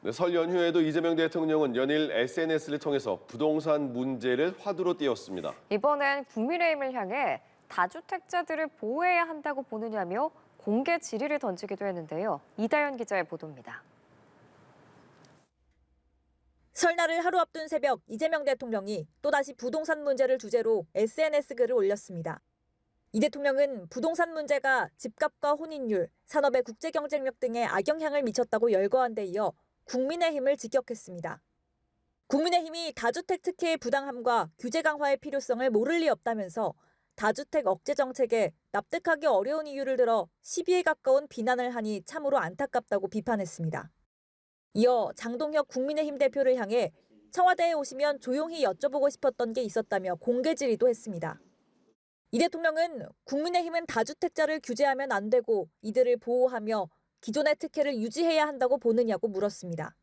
네, 설 연휴에도 이재명 대통령은 연일 SNS를 통해서 부동산 문제를 화두로 띄웠습니다. 이번엔 국민의힘을 향해 다주택자들을 보호해야 한다고 보느냐며 공개 질의를 던지기도 했는데요. 이다현 기자의 보도입니다. 설날을 하루 앞둔 새벽 이재명 대통령이 또다시 부동산 문제를 주제로 SNS 글을 올렸습니다. 이 대통령은 부동산 문제가 집값과 혼인율, 산업의 국제 경쟁력 등에 악영향을 미쳤다고 열거한 데 이어 국민의힘을 직격했습니다. 국민의힘이 다주택 특혜의 부당함과 규제 강화의 필요성을 모를 리 없다면서 다주택 억제 정책에 납득하기 어려운 이유를 들어 시비에 가까운 비난을 하니 참으로 안타깝다고 비판했습니다. 이어 장동혁 국민의힘 대표를 향해 청와대에 오시면 조용히 여쭤보고 싶었던 게 있었다며 공개 질의도 했습니다. 이 대통령은 국민의힘은 다주택자를 규제하면 안 되고 이들을 보호하며 기존의 특혜를 유지해야 한다고 보느냐고 물었습니다.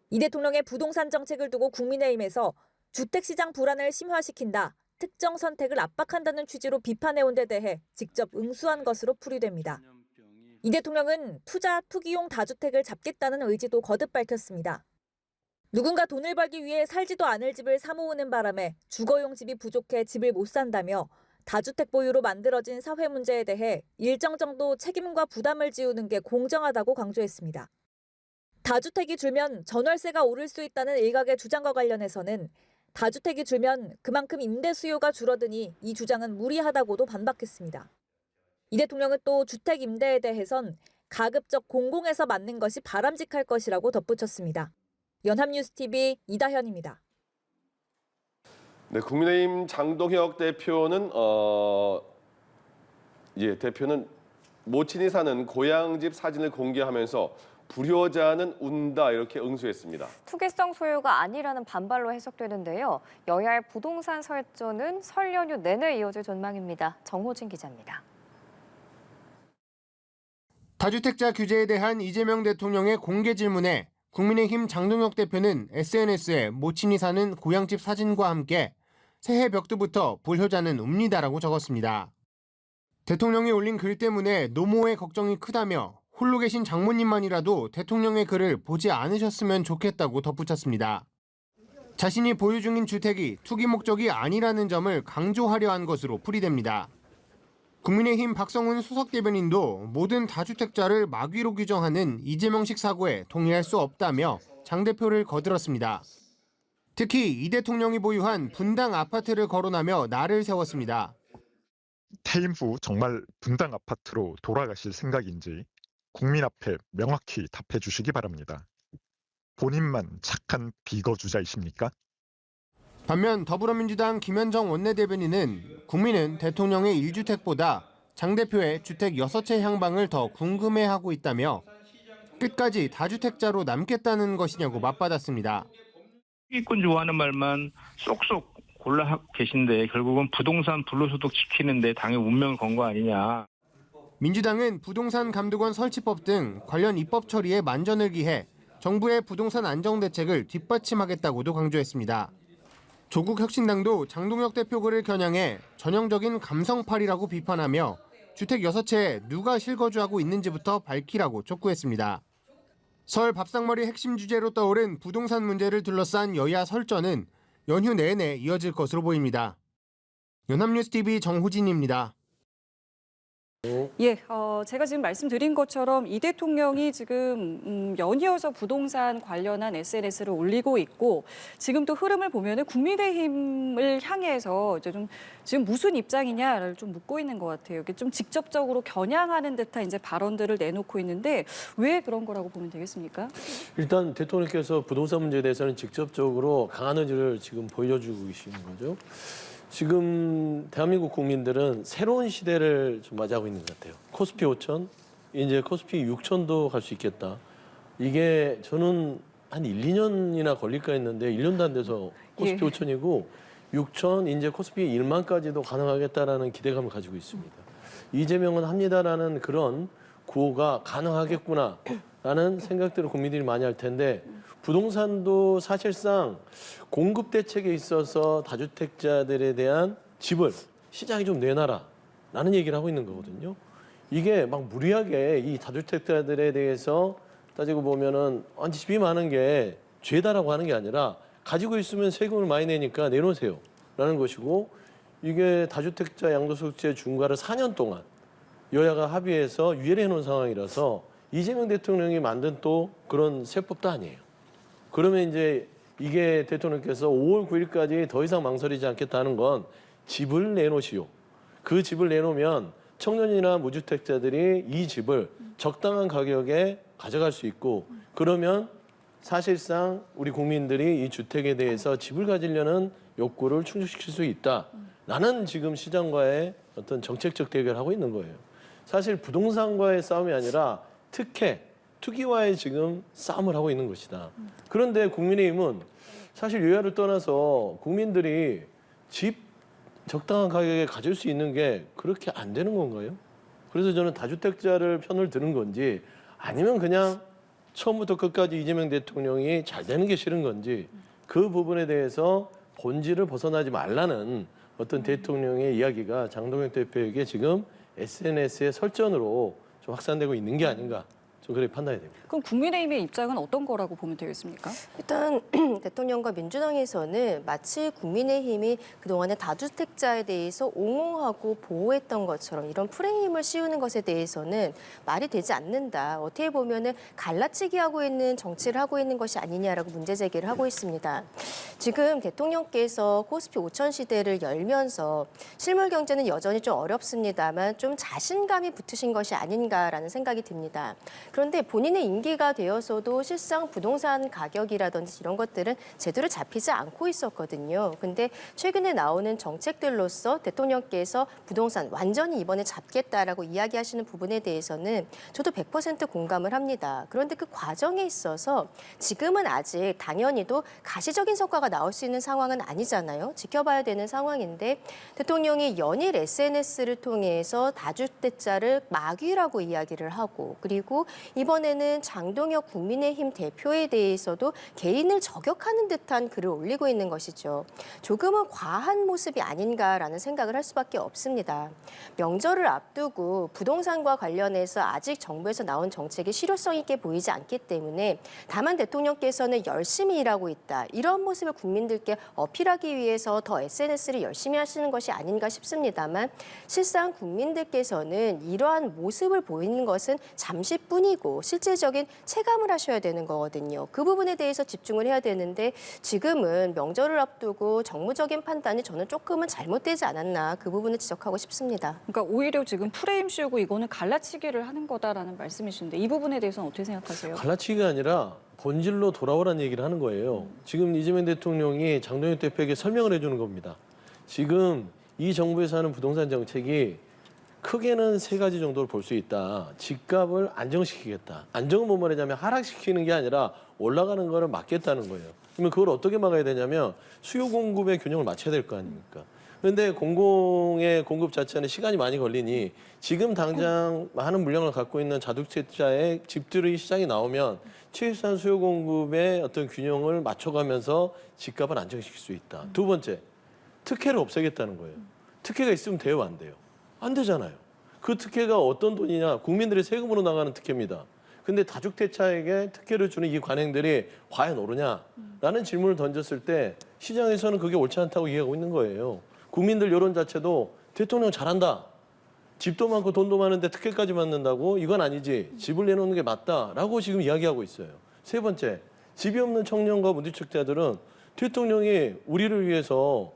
이 대통령의 부동산 정책을 두고 국민의힘에서 주택시장 불안을 심화시킨다, 특정 선택을 압박한다는 취지로 비판해온 데 대해 직접 응수한 것으로 풀이됩니다. 이 대통령은 투기용 다주택을 잡겠다는 의지도 거듭 밝혔습니다. 누군가 돈을 벌기 위해 살지도 않을 집을 사모으는 바람에 주거용 집이 부족해 집을 못 산다며 다주택 보유로 만들어진 사회 문제에 대해 일정 정도 책임과 부담을 지우는 게 공정하다고 강조했습니다. 다주택이 줄면 전월세가 오를 수 있다는 일각의 주장과 관련해서는 다주택이 줄면 그만큼 임대 수요가 줄어드니 이 주장은 무리하다고도 반박했습니다. 이 대통령은 또 주택 임대에 대해선 가급적 공공에서 맡는 것이 바람직할 것이라고 덧붙였습니다. 연합뉴스TV 이다현입니다. 네, 국민의힘 장동혁 대표는 모친이 사는 고향집 사진을 공개하면서 불효자는 운다 이렇게 응수했습니다. 투기성 소유가 아니라는 반발로 해석되는데요. 여야의 부동산 설전은 설 연휴 내내 이어질 전망입니다. 정호진 기자입니다. 다주택자 규제에 대한 이재명 대통령의 공개 질문에 국민의힘 장동혁 대표는 SNS에 모친이 사는 고향집 사진과 함께 새해 벽두부터 불효자는 웁니다라고 적었습니다. 대통령이 올린 글 때문에 노모의 걱정이 크다며 홀로 계신 장모님만이라도 대통령의 글을 보지 않으셨으면 좋겠다고 덧붙였습니다. 자신이 보유 중인 주택이 투기 목적이 아니라는 점을 강조하려 한 것으로 풀이됩니다. 국민의힘 박성훈 수석대변인도 모든 다주택자를 마귀로 규정하는 이재명식 사고에 동의할 수 없다며 장 대표를 거들었습니다. 특히 이 대통령이 보유한 분당 아파트를 거론하며 날을 세웠습니다. 퇴임 후 정말 분당 아파트로 돌아가실 생각인지 국민 앞에 명확히 답해 주시기 바랍니다. 본인만 착한 비거주자이십니까? 반면 더불어민주당 김현정 원내대변인은 국민은 대통령의 1주택보다 장 대표의 주택 6채 향방을 더 궁금해하고 있다며 끝까지 다주택자로 남겠다는 것이냐고 맞받았습니다. 투기꾼 좋아하는 말만 쏙쏙 골라 계신데 결국은 부동산 불로소득 지키는데 당의 운명을 건 거 아니냐. 민주당은 부동산 감독원 설치법 등 관련 입법 처리에 만전을 기해 정부의 부동산 안정 대책을 뒷받침하겠다고도 강조했습니다. 조국 혁신당도 장동혁 대표 글을 겨냥해 전형적인 감성팔이라고 비판하며 주택 6채에 누가 실거주하고 있는지부터 밝히라고 촉구했습니다. 설 밥상머리 핵심 주제로 떠오른 부동산 문제를 둘러싼 여야 설전은 연휴 내내 이어질 것으로 보입니다. 연합뉴스TV 정호진입니다. 예, 제가 지금 말씀드린 것처럼 이 대통령이 지금 연이어서 부동산 관련한 SNS를 올리고 있고 지금 또 흐름을 보면은 국민의힘을 향해서 이제 좀 지금 무슨 입장이냐를 좀 묻고 있는 것 같아요. 이게 좀 직접적으로 겨냥하는 듯한 이제 발언들을 내놓고 있는데 왜 그런 거라고 보면 되겠습니까? 일단 대통령께서 부동산 문제에 대해서는 직접적으로 강한 의지를 지금 보여주고 계시는 거죠. 지금 대한민국 국민들은 새로운 시대를 좀 맞이하고 있는 것 같아요. 코스피 5천, 이제 코스피 6천도 갈 수 있겠다. 이게 저는 한 1, 2년이나 걸릴까 했는데 1년도 안 돼서 코스피 5천이고 6천, 이제 코스피 1만까지도 가능하겠다라는 기대감을 가지고 있습니다. 이재명은 합니다라는 그런 구호가 가능하겠구나라는 생각들을 국민들이 많이 할 텐데 부동산도 사실상 공급 대책에 있어서 다주택자들에 대한 집을 시장에 좀 내놔라라는 얘기를 하고 있는 거거든요. 이게 막 무리하게 이 다주택자들에 대해서 따지고 보면은 아니 집이 많은 게 죄다라고 하는 게 아니라 가지고 있으면 세금을 많이 내니까 내놓으세요라는 것이고 이게 다주택자 양도소득세 중과를 4년 동안 여야가 합의해서 유예를 해놓은 상황이라서 이재명 대통령이 만든 또 그런 세법도 아니에요. 그러면 이제 이게 대통령께서 5월 9일까지 더 이상 망설이지 않겠다는 건 집을 내놓으시오. 그 집을 내놓으면 청년이나 무주택자들이 이 집을 적당한 가격에 가져갈 수 있고 그러면 사실상 우리 국민들이 이 주택에 대해서 집을 가지려는 욕구를 충족시킬 수 있다. 나는 지금 시장과의 어떤 정책적 대결을 하고 있는 거예요. 사실 부동산과의 싸움이 아니라 특혜, 투기와의 지금 싸움을 하고 있는 것이다. 그런데 국민의힘은 사실 여야를 떠나서 국민들이 집 적당한 가격에 가질 수 있는 게 그렇게 안 되는 건가요? 그래서 저는 다주택자를 편을 드는 건지 아니면 그냥 처음부터 끝까지 이재명 대통령이 잘 되는 게 싫은 건지 그 부분에 대해서 본질을 벗어나지 말라는 어떤 대통령의 이야기가 장동혁 대표에게 지금 SNS의 설전으로 좀 확산되고 있는 게 아닌가 좀 그렇게 판단이 됩니다. 그럼 국민의힘의 입장은 어떤 거라고 보면 되겠습니까? 일단 대통령과 민주당에서는 마치 국민의힘이 그동안에 다주택자에 대해서 옹호하고 보호했던 것처럼 이런 프레임을 씌우는 것에 대해서는 말이 되지 않는다. 어떻게 보면은 갈라치기 하고 있는 정치를 하고 있는 것이 아니냐라고 문제 제기를 하고 있습니다. 지금 대통령께서 코스피 5천 시대를 열면서 실물 경제는 여전히 좀 어렵습니다만 좀 자신감이 붙으신 것이 아닌가라는 생각이 듭니다. 그런데 본인의 임기가 되어서도 실상 부동산 가격이라든지 이런 것들은 제대로 잡히지 않고 있었거든요. 근데 최근에 나오는 정책들로서 대통령께서 부동산 완전히 이번에 잡겠다라고 이야기하시는 부분에 대해서는 저도 100% 공감을 합니다. 그런데 그 과정에 있어서 지금은 아직 당연히도 가시적인 성과가 나올 수 있는 상황은 아니잖아요. 지켜봐야 되는 상황인데 대통령이 연일 SNS를 통해서 다주택자를 마귀라고 이야기를 하고 그리고 이번에는 장동혁 국민의힘 대표에 대해서도 개인을 저격하는 듯한 글을 올리고 있는 것이죠. 조금은 과한 모습이 아닌가라는 생각을 할 수밖에 없습니다. 명절을 앞두고 부동산과 관련해서 아직 정부에서 나온 정책이 실효성 있게 보이지 않기 때문에 다만 대통령께서는 열심히 일하고 있다. 이런 모습을 국민들께 어필하기 위해서 더 SNS를 열심히 하시는 것이 아닌가 싶습니다만 실상 국민들께서는 이러한 모습을 보이는 것은 잠시뿐이고 실질적인 체감을 하셔야 되는 거거든요. 그 부분에 대해서 집중을 해야 되는데 지금은 명절을 앞두고 정무적인 판단이 저는 조금은 잘못되지 않았나 그 부분을 지적하고 싶습니다. 그러니까 오히려 지금 프레임 씌우고 이거는 갈라치기를 하는 거다라는 말씀이신데 이 부분에 대해서는 어떻게 생각하세요? 갈라치기가 아니라 본질로 돌아오라는 얘기를 하는 거예요. 지금 이재명 대통령이 장동혁 대표에게 설명을 해주는 겁니다. 지금 이 정부에서 하는 부동산 정책이 크게는 세 가지 정도를 볼 수 있다. 집값을 안정시키겠다. 안정은 뭐 말하자면 하락시키는 게 아니라 올라가는 거를 막겠다는 거예요. 그러면 그걸 어떻게 막아야 되냐면 수요 공급의 균형을 맞춰야 될 거 아닙니까? 그런데 공공의 공급 자체는 시간이 많이 걸리니 지금 당장 많은 물량을 갖고 있는 다주택자의 집들이 시장이 나오면 최소한 수요 공급의 어떤 균형을 맞춰가면서 집값을 안정시킬 수 있다. 두 번째, 특혜를 없애겠다는 거예요. 특혜가 있으면 돼요, 안 돼요? 안 되잖아요. 그 특혜가 어떤 돈이냐? 국민들의 세금으로 나가는 특혜입니다. 근데 다주택자에게 특혜를 주는 이 관행들이 과연 옳으냐? 라는 질문을 던졌을 때 시장에서는 그게 옳지 않다고 이해하고 있는 거예요. 국민들 여론 자체도 대통령 잘한다. 집도 많고 돈도 많은데 특혜까지 받는다고? 이건 아니지. 집을 내놓는 게 맞다라고 지금 이야기하고 있어요. 세 번째, 집이 없는 청년과 무주택자들은 대통령이 우리를 위해서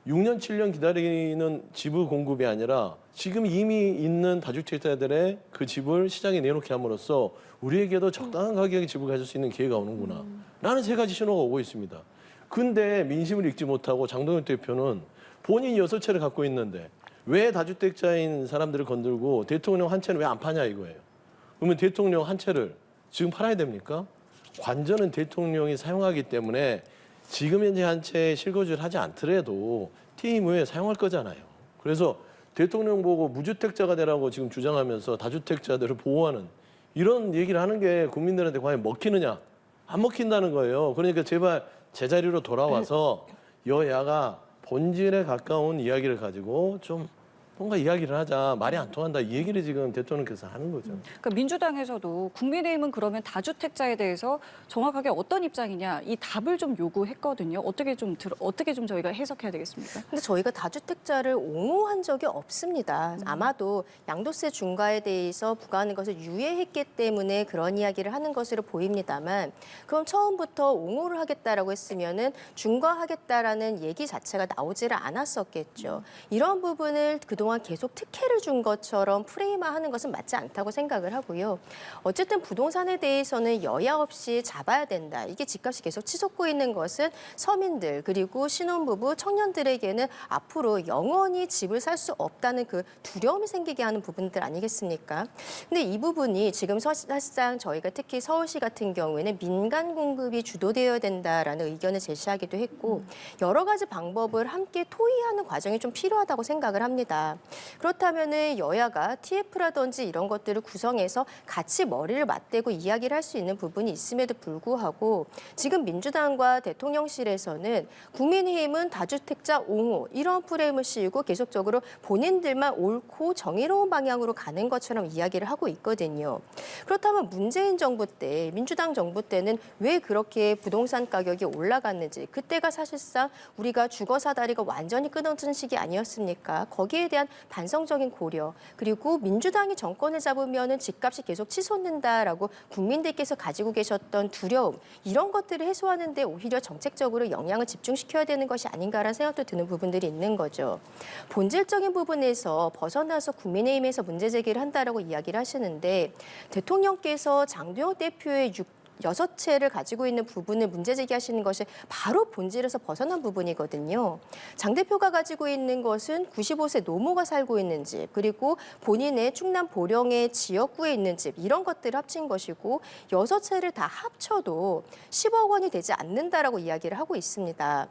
6년, 7년 기다리는 집의 공급이 아니라 지금 이미 있는 다주택자들의 그 집을 시장에 내놓게 함으로써 우리에게도 적당한 가격에 집을 가질 수 있는 기회가 오는구나. 라는 세 가지 신호가 오고 있습니다. 근데 민심을 읽지 못하고 장동혁 대표는 본인이 6채를 갖고 있는데 왜 다주택자인 사람들을 건들고 대통령 한 채는 왜 안 파냐 이거예요. 그러면 대통령 한 채를 지금 팔아야 됩니까? 관전은 대통령이 사용하기 때문에 지금 현재 한 채 실거주를 하지 않더라도 퇴임 후에 사용할 거잖아요. 그래서 대통령 보고 무주택자가 되라고 지금 주장하면서 다주택자들을 보호하는 이런 얘기를 하는 게 국민들한테 과연 먹히느냐? 안 먹힌다는 거예요. 그러니까 제발 제자리로 돌아와서 여야가 본질에 가까운 이야기를 가지고 좀 뭔가 이야기를 하자. 말이 안 통한다. 이 얘기를 지금 대통령께서 하는 거죠. 그러니까 민주당에서도 국민의힘은 그러면 다주택자에 대해서 정확하게 어떤 입장이냐 이 답을 좀 요구했거든요. 어떻게 좀 저희가 해석해야 되겠습니까? 근데 저희가 다주택자를 옹호한 적이 없습니다. 아마도 양도세 중과에 대해서 부과하는 것을 유예했기 때문에 그런 이야기를 하는 것으로 보입니다만, 그럼 처음부터 옹호를 하겠다라고 했으면은 중과하겠다라는 얘기 자체가 나오지를 않았었겠죠. 이런 부분을 그동안 계속 특혜를 준 것처럼 프레임화하는 것은 맞지 않다고 생각을 하고요. 어쨌든 부동산에 대해서는 여야 없이 잡아야 된다. 이게 집값이 계속 치솟고 있는 것은 서민들 그리고 신혼부부 청년들에게는 앞으로 영원히 집을 살 수 없다는 그 두려움이 생기게 하는 부분들 아니겠습니까? 근데 이 부분이 지금 사실상 저희가 특히 서울시 같은 경우에는 민간 공급이 주도되어야 된다라는 의견을 제시하기도 했고, 여러 가지 방법을 함께 토의하는 과정이 좀 필요하다고 생각을 합니다. 그렇다면은 여야가 TF라든지 이런 것들을 구성해서 같이 머리를 맞대고 이야기를 할 수 있는 부분이 있음에도 불구하고, 지금 민주당과 대통령실에서는 국민의힘은 다주택자 옹호 이런 프레임을 씌우고 계속적으로 본인들만 옳고 정의로운 방향으로 가는 것처럼 이야기를 하고 있거든요. 그렇다면 문재인 정부 때, 민주당 정부 때는 왜 그렇게 부동산 가격이 올라갔는지, 그때가 사실상 우리가 주거 사다리가 완전히 끊어진 시기 아니었습니까? 거기에 대한 반성적인 고려, 그리고 민주당이 정권을 잡으면은 집값이 계속 치솟는다라고 국민들께서 가지고 계셨던 두려움, 이런 것들을 해소하는 데 오히려 정책적으로 영향을 집중시켜야 되는 것이 아닌가라는 생각도 드는 부분들이 있는 거죠. 본질적인 부분에서 벗어나서 국민의힘에서 문제 제기를 한다라고 이야기를 하시는데, 대통령께서 장도영 대표의 6채를 가지고 있는 부분을 문제 제기하시는 것이 바로 본질에서 벗어난 부분이거든요. 장 대표가 가지고 있는 것은 95세 노모가 살고 있는 집, 그리고 본인의 충남 보령의 지역구에 있는 집, 이런 것들을 합친 것이고, 6채를 다 합쳐도 10억 원이 되지 않는다라고 이야기를 하고 있습니다.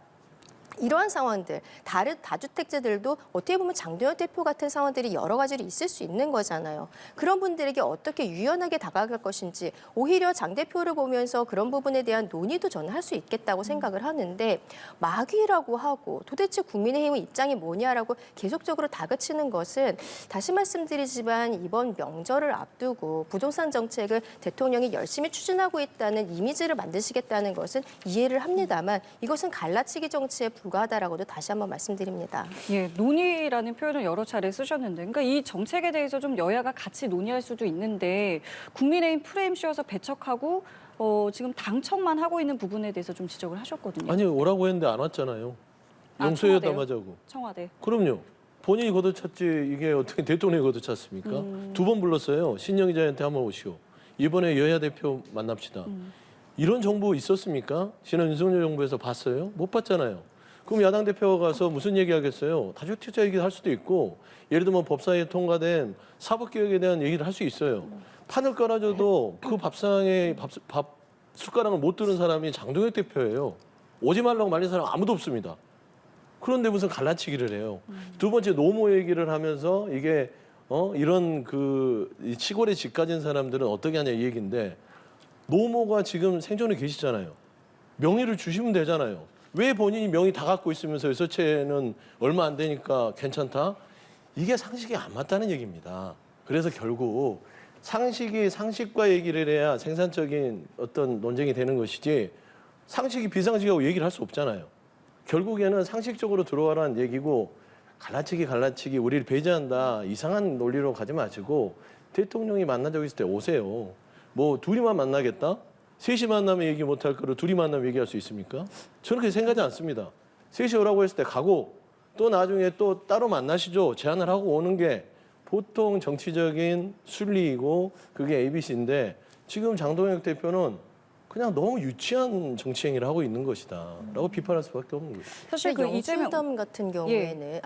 이러한 상황들, 다른 다주택자들도 어떻게 보면 장도연 대표 같은 상황들이 여러 가지로 있을 수 있는 거잖아요. 그런 분들에게 어떻게 유연하게 다가갈 것인지, 오히려 장 대표를 보면서 그런 부분에 대한 논의도 저는 할 수 있겠다고 생각을 하는데, 막이라고 하고 도대체 국민의힘의 입장이 뭐냐라고 계속적으로 다그치는 것은, 다시 말씀드리지만 이번 명절을 앞두고 부동산 정책을 대통령이 열심히 추진하고 있다는 이미지를 만드시겠다는 것은 이해를 합니다만, 이것은 갈라치기 정치에 불과하다라고도 다시 한번 말씀드립니다. 예, 논의라는 표현을 여러 차례 쓰셨는데, 그러니까 이 정책에 대해서 좀 여야가 같이 논의할 수도 있는데, 국민의힘 프레임 씌워서 배척하고 지금 당청만 하고 있는 부분에 대해서 좀 지적을 하셨거든요. 아니 오라고 했는데 안 왔잖아요. 아, 용서회담하자고. 청와대. 그럼요. 본인이 걷어찼지 이게 어떻게 대통령이 걷어찼습니까? 2번 불렀어요. 신영 기자한테 한번 오시오. 이번에 여야 대표 만납시다. 이런 정보 있었습니까? 지난 윤석열 정부에서 봤어요? 못 봤잖아요. 그럼 야당 대표가 가서 무슨 얘기하겠어요? 다주택자 얘기를 할 수도 있고, 예를 들면 법사위에 통과된 사법개혁에 대한 얘기를 할 수 있어요. 판을 깔아줘도 그 밥상에 밥 숟가락을 못 들은 사람이 장동혁 대표예요. 오지 말라고 말린 사람 아무도 없습니다. 그런데 무슨 갈라치기를 해요. 두 번째 노모 얘기를 하면서 이게 이런 그 시골에 집 가진 사람들은 어떻게 하냐 이 얘기인데, 노모가 지금 생존해 계시잖아요. 명의를 주시면 되잖아요. 왜 본인이 명의 다 갖고 있으면서 6채는 얼마 안 되니까 괜찮다? 이게 상식이 안 맞다는 얘기입니다. 그래서 결국 상식과 얘기를 해야 생산적인 어떤 논쟁이 되는 것이지, 상식이 비상식하고 얘기를 할 수 없잖아요. 결국에는 상식적으로 들어와라는 얘기고, 갈라치기 우리를 배제한다 이상한 논리로 가지 마시고, 대통령이 만난 적 있을 때 오세요. 뭐 둘이만 만나겠다? 셋이 만나면 얘기 못할 거를 둘이 만나면 얘기할 수 있습니까? 저는 그렇게 생각하지 않습니다. 셋이 오라고 했을 때 가고, 또 나중에 또 따로 만나시죠 제안을 하고 오는 게 보통 정치적인 순리이고, 그게 ABC인데, 지금 장동혁 대표는 그냥 너무 유치한 정치 행위를 하고 있는 것이다라고 비판할 수밖에 없는 거죠. 사실 그 이재명 영수회담 같은 경우에는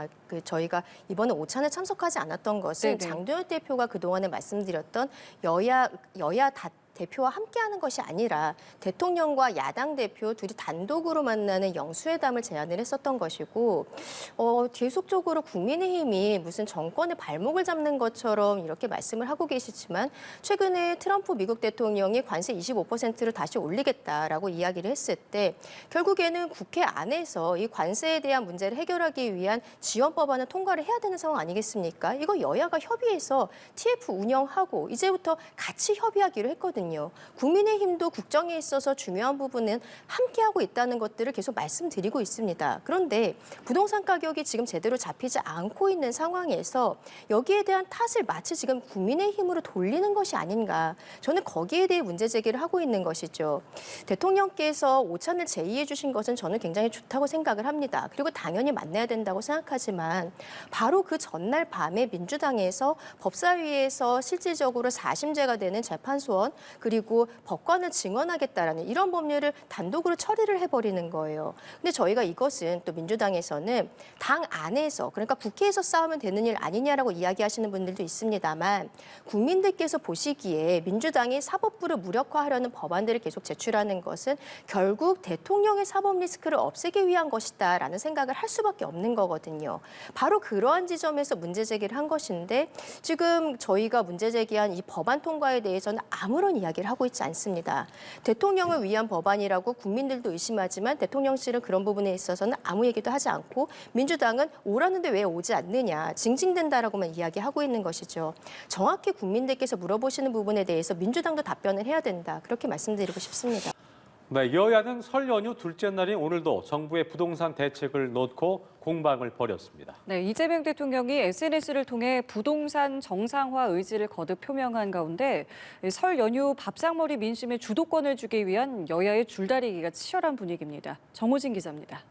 저희가 이번에 오찬에 참석하지 않았던 것은 네네. 장도연 대표가 그동안에 말씀드렸던 여야 대표와 함께하는 것이 아니라 대통령과 야당 대표 둘이 단독으로 만나는 영수회담을 제안을 했었던 것이고 계속적으로 국민의힘이 무슨 정권의 발목을 잡는 것처럼 이렇게 말씀을 하고 계시지만 최근에 트럼프 미국 대통령이 관세 25%를 다시 올리겠다라고 이야기를 했을 때 결국에는 국회 안에서 이 관세에 대한 문제를 해결하기 위한 지원 법안을 통과를 해야 되는 상황 아니겠습니까? 이거 여야가 협의해서 TF 운영하고 이제부터 같이 협의하기로 했거든요. 국민의힘도 국정에 있어서 중요한 부분은 함께하고 있다는 것들을 계속 말씀드리고 있습니다. 그런데 부동산 가격이 지금 제대로 잡히지 않고 있는 상황에서 여기에 대한 탓을 마치 지금 국민의힘으로 돌리는 것이 아닌가. 저는 거기에 대해 문제 제기를 하고 있는 것이죠. 대통령께서 오찬을 제의해 주신 것은 저는 굉장히 좋다고 생각을 합니다. 그리고 당연히 만나야 된다고 생각하지만 바로 그 전날 밤에 민주당에서 법사위에서 실질적으로 사심제가 되는 재판소원 그리고 법관을 증언하겠다라는 이런 법률을 단독으로 처리를 해버리는 거예요. 근데 저희가 이것은 또 민주당에서는 당 안에서 그러니까 국회에서 싸우면 되는 일 아니냐라고 이야기하시는 분들도 있습니다만 국민들께서 보시기에 민주당이 사법부를 무력화하려는 법안들을 계속 제출하는 것은 결국 대통령의 사법 리스크를 없애기 위한 것이다라는 생각을 할 수밖에 없는 거거든요. 바로 그러한 지점에서 문제 제기를 한 것인데 지금 저희가 문제 제기한 이 법안 통과에 대해서는 아무런 이야기를 하고 있지 않습니다. 대통령을 위한 법안이라고 국민들도 의심하지만 대통령실은 그런 부분에 있어서는 아무 얘기도 하지 않고 민주당은 오라는데 왜 오지 않느냐 징징댄다라고만 이야기하고 있는 것이죠. 정확히 국민들께서 물어보시는 부분에 대해서 민주당도 답변을 해야 된다. 그렇게 말씀드리고 싶습니다. 네, 여야는 설 연휴 둘째 날인 오늘도 정부의 부동산 대책을 놓고 공방을 벌였습니다. 네, 이재명 대통령이 SNS를 통해 부동산 정상화 의지를 거듭 표명한 가운데 설 연휴 밥상머리 민심에 주도권을 주기 위한 여야의 줄다리기가 치열한 분위기입니다. 정호진 기자입니다.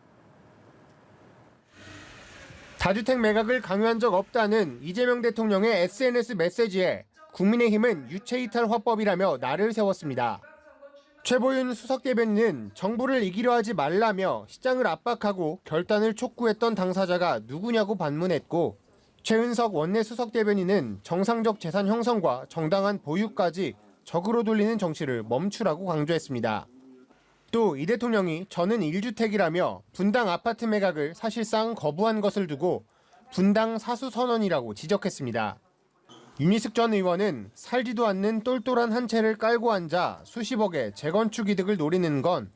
다주택 매각을 강요한 적 없다는 이재명 대통령의 SNS 메시지에 국민의힘은 유체이탈 화법이라며 날을 세웠습니다. 최보윤 수석 대변인은 정부를 이기려 하지 말라며 시장을 압박하고 결단을 촉구했던 당사자가 누구냐고 반문했고 최은석 원내 수석 대변인은 정상적 재산 형성과 정당한 보유까지 적으로 돌리는 정치를 멈추라고 강조했습니다. 또 이 대통령이 저는 1주택이라며 분당 아파트 매각을 사실상 거부한 것을 두고 분당 사수 선언이라고 지적했습니다. 윤희숙 전 의원은 살지도 않는 똘똘한 한 채를 깔고 앉아 수십억의 재건축 이득을 노리는 건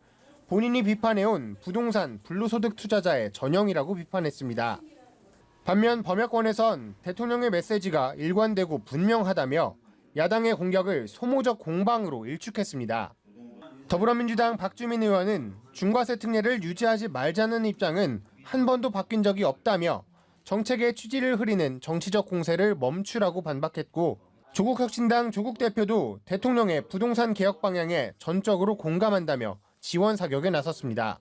본인이 비판해온 부동산 불로소득 투자자의 전형이라고 비판했습니다. 반면 범야권에선 대통령의 메시지가 일관되고 분명하다며 야당의 공격을 소모적 공방으로 일축했습니다. 더불어민주당 박주민 의원은 중과세 특례를 유지하지 말자는 입장은 한 번도 바뀐 적이 없다며 정책의 취지를 흐리는 정치적 공세를 멈추라고 반박했고 조국혁신당 조국 대표도 대통령의 부동산 개혁 방향에 전적으로 공감한다며 지원 사격에 나섰습니다.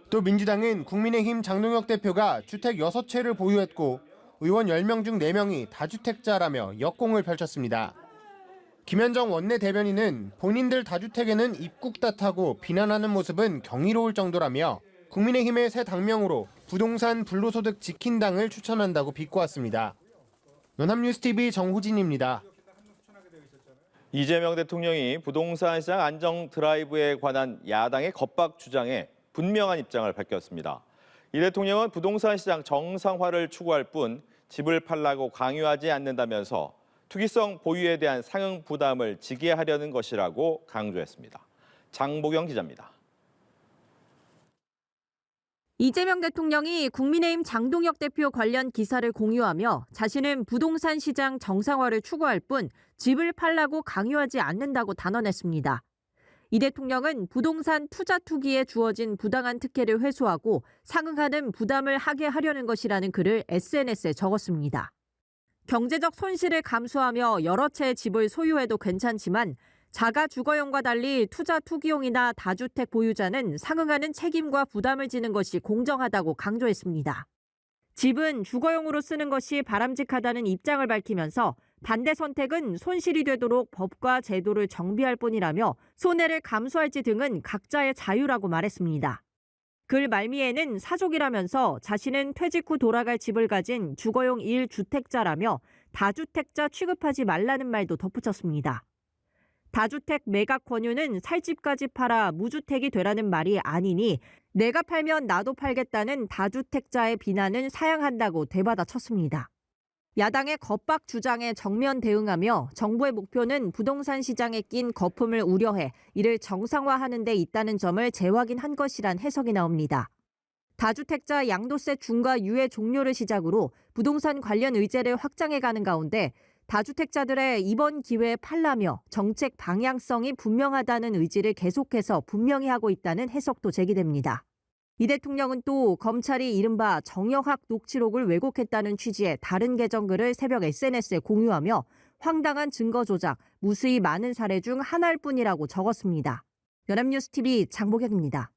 또 민주당은 국민의힘 장동혁 대표가 주택 6채를 보유했고 의원 10명 중 4명이 다주택자라며 역공을 펼쳤습니다. 김현정 원내 대변인은 본인들 다주택에는 입국 탓하고 비난하는 모습은 경이로울 정도라며 국민의힘의 새 당명으로 부동산 불로소득 지킨당을 추천한다고 비꼬았습니다. 연합뉴스TV 정호진입니다. 이재명 대통령이 부동산 시장 안정 드라이브에 관한 야당의 겁박 주장에 분명한 입장을 밝혔습니다. 이 대통령은 부동산 시장 정상화를 추구할 뿐 집을 팔라고 강요하지 않는다면서 투기성 보유에 대한 상응 부담을 지게 하려는 것이라고 강조했습니다. 장보경 기자입니다. 이재명 대통령이 국민의힘 장동혁 대표 관련 기사를 공유하며 자신은 부동산 시장 정상화를 추구할 뿐 집을 팔라고 강요하지 않는다고 단언했습니다. 이 대통령은 부동산 투자 투기에 주어진 부당한 특혜를 회수하고 상응하는 부담을 하게 하려는 것이라는 글을 SNS에 적었습니다. 경제적 손실을 감수하며 여러 채의 집을 소유해도 괜찮지만 자가 주거용과 달리 투자 투기용이나 다주택 보유자는 상응하는 책임과 부담을 지는 것이 공정하다고 강조했습니다. 집은 주거용으로 쓰는 것이 바람직하다는 입장을 밝히면서 반대 선택은 손실이 되도록 법과 제도를 정비할 뿐이라며 손해를 감수할지 등은 각자의 자유라고 말했습니다. 글 말미에는 사족이라면서 자신은 퇴직 후 돌아갈 집을 가진 주거용 1주택자라며 다주택자 취급하지 말라는 말도 덧붙였습니다. 다주택 매각 권유는 살 집까지 팔아 무주택이 되라는 말이 아니니 내가 팔면 나도 팔겠다는 다주택자의 비난은 사양한다고 되받아쳤습니다. 야당의 겁박 주장에 정면 대응하며 정부의 목표는 부동산 시장에 낀 거품을 우려해 이를 정상화하는 데 있다는 점을 재확인한 것이란 해석이 나옵니다. 다주택자 양도세 중과 유예 종료를 시작으로 부동산 관련 의제를 확장해가는 가운데 다주택자들의 이번 기회에 팔라며 정책 방향성이 분명하다는 의지를 계속해서 분명히 하고 있다는 해석도 제기됩니다. 이 대통령은 또 검찰이 이른바 정영학 녹취록을 왜곡했다는 취지의 다른 계정글을 새벽 SNS에 공유하며 황당한 증거 조작, 무수히 많은 사례 중 하나일 뿐이라고 적었습니다. 연합뉴스TV 장보경입니다.